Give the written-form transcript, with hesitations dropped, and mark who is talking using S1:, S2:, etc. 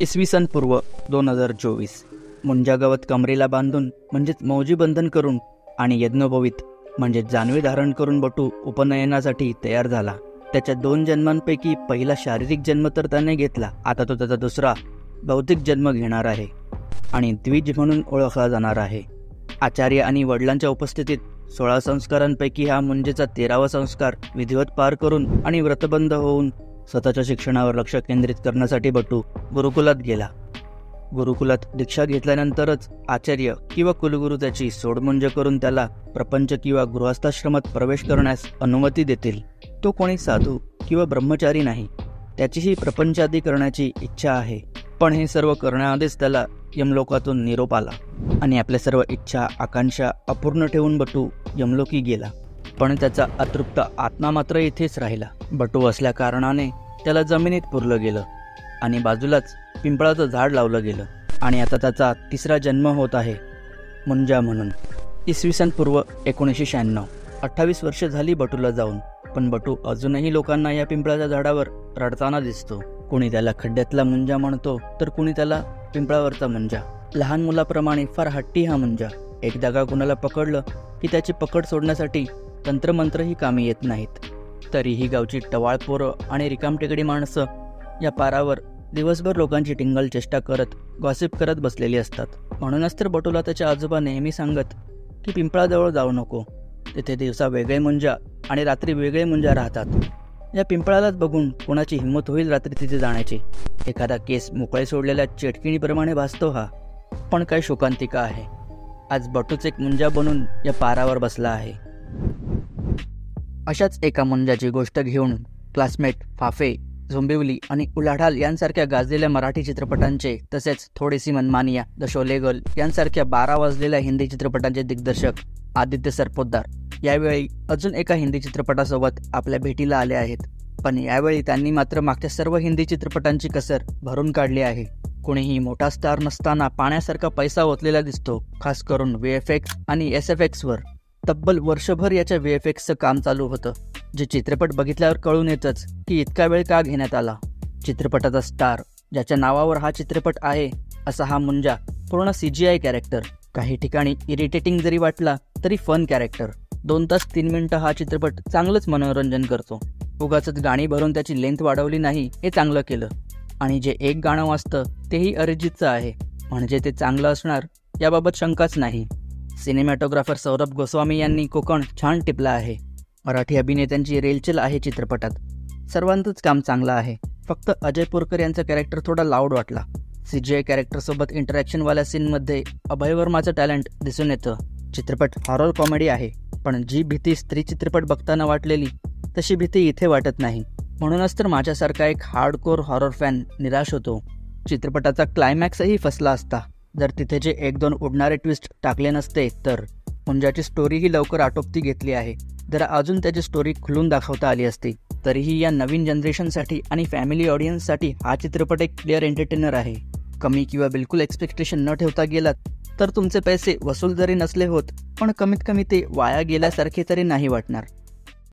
S1: इसवी सन पूर्व 2024 मुंजा गवत कमरेला बांधून म्हणजेच मौजी बंधन करून आणि यज्ञोपवीत म्हणजे जानवे धारण करून बटू उपनयनासाठी तयार झाला. त्याच्या 2 जन्मांपैकी पहिला शारीरिक जन्म तर त्याने घेतला. आता तो त्याचा दुसरा भौतिक जन्म घेणार आहे आणि द्विज म्हणून ओळखला जाणार आहे. आचार्य आणि वडिलांच्या उपस्थितीत 16 संस्कारांपैकी हा मुंजेचा 13वा संस्कार विधिवत पार करून आणि व्रतबंध होऊन स्वतःच्या शिक्षणावर लक्ष केंद्रित करण्यासाठी बटू गुरुकुलात गेला. गुरुकुलात दीक्षा घेतल्यानंतरच आचार्य किंवा कुलगुरू त्याची सोडमुंज करून त्याला प्रपंच किंवा गृहस्थाश्रमात प्रवेश करण्यास अनुमती देतील. तो कोणी साधू किंवा ब्रह्मचारी नाही. त्याचीही प्रपंचादी करण्याची इच्छा आहे. पण हे सर्व करण्याआधीच त्याला यमलोकातून निरोप आला आणि आपल्या सर्व इच्छा आकांक्षा अपूर्ण ठेवून बटू यमलोकी गेला. पण त्याचा अतृप्त आत्मा मात्र इथेच राहिला. बटू असल्या कारणाने त्याला जमिनीत पुरलं गेलं आणि बाजूलाच पिंपळाचं झाड लावलं गेलं आणि आता त्याचा 3रा जन्म होत आहे मुंजा म्हणून. इसवी सन पूर्व 1996 28 वर्ष झाली बटूला जाऊन, पण बटू अजूनही लोकांना या पिंपळाच्या झाडावर रडताना दिसतो. कुणी त्याला खड्ड्यातला मुंजा म्हणतो तर कुणी त्याला पिंपळावरचा मुंजा. लहान मुलाप्रमाणे फार हट्टी हा मुंजा. एकदा का कुणाला पकडलं की त्याची पकड सोडण्यासाठी तंत्रमंत्रही कामी येत नाहीत. तरीही गावची टवाळ पोरं आणि रिकामटेकडी माणसं या पारावर दिवसभर लोकांची टिंगल चेष्टा करत गॉसिप करत बसलेली असतात. म्हणूनच तर बटूला त्याच्या आजोबा नेहमी सांगत की पिंपळाजवळ जाऊ नको, तिथे दिवसा वेगळे मुंजा आणि रात्री वेगळे मुंजा राहतात. या पिंपळालाच बघून कोणाची हिंमत होईल रात्री तिथे जाण्याची. एखादा केस मोकळे सोडलेल्या चेटकिणीप्रमाणे भासतो हा. पण काय शोकांतिका आहे. आज बटूच एक मुंजा बनून या पारावर बसला आहे. अशाच एका मुंजाची गोष्ट घेऊन क्लासमेट, फाफे, झोंबिवली आणि उलाढाल यांसारख्या गाजलेल्या मराठी चित्रपटांचे तसेच थोडीसी मनमानिया, द शोले गर्ल यांसारख्या 12 वाजलेल्या हिंदी चित्रपटांचे दिग्दर्शक आदित्य सरपोतदार यावेळी अजून एका हिंदी चित्रपटासोबत आपल्या भेटीला आले आहेत. पण यावेळी त्यांनी मात्र मागच्या सर्व हिंदी चित्रपटांची कसर भरून काढली आहे. कोणीही मोठा स्टार नसताना पाण्यासारखा पैसा ओतलेला दिसतो, खास करून VFX आणि SFX वर. तब्बल वर्षभर याच्या VFXचं काम चालू होतं, जे चित्रपट बघितल्यावर कळून येतच की इतका वेळ का घेण्यात आला. चित्रपटाचा स्टार, ज्याच्या नावावर हा चित्रपट आहे, असा हा मुंजा पूर्ण CGI कॅरेक्टर. काही ठिकाणी इरिटेटिंग जरी वाटला तरी फन कॅरेक्टर. 2 तास 3 मिनिटं हा चित्रपट चांगलंच मनोरंजन करतो. उगाचच गाणी भरून त्याची लेंथ वाढवली नाही, हे चांगलं केलं. आणि जे एक गाणं वाजतं तेही अरिजितचं आहे, म्हणजे ते चांगलं असणार याबाबत शंकाच नाही. सिनेमॅटोग्राफर सौरभ गोस्वामी यांनी कोकण छान टिपला आहे. मराठी अभिनेत्यांची रेलचेल आहे चित्रपटात. सर्वांचंच काम चांगलं आहे. फक्त अजय पुरकर यांचा कॅरेक्टर थोडा लाऊड वाटला. CGI कॅरेक्टरसोबत इंटरॅक्शनवाल्या सीनमध्ये अभय वर्माचं टॅलेंट दिसून येतं. चित्रपट हॉरर कॉमेडी आहे, पण जी भीती स्त्री चित्रपट बघताना वाटलेली तशी भीती इथे वाटत नाही. म्हणूनच तर माझ्यासारखा एक हार्डकोर हॉरर फॅन निराश होतो. चित्रपटाचा क्लायमॅक्सही फसला असता जर तिथे जे 1-2 उडणारे ट्विस्ट टाकले नसते तर. मुंजाची स्टोरीही लवकर आटोपती घेतली आहे. जरा अजून त्याची स्टोरी खुलून दाखवता आली असती. तरीही या नवीन जनरेशनसाठी आणि फॅमिली ऑडियन्ससाठी हा चित्रपट एक क्लिअर एंटरटेनर आहे. कमी किंवा बिलकुल एक्सपेक्टेशन न ठेवता गेलात तर तुमचे पैसे वसूल जरी नसले होत, पण कमीत कमी ते वाया गेल्यासारखे तरी नाही वाटणार.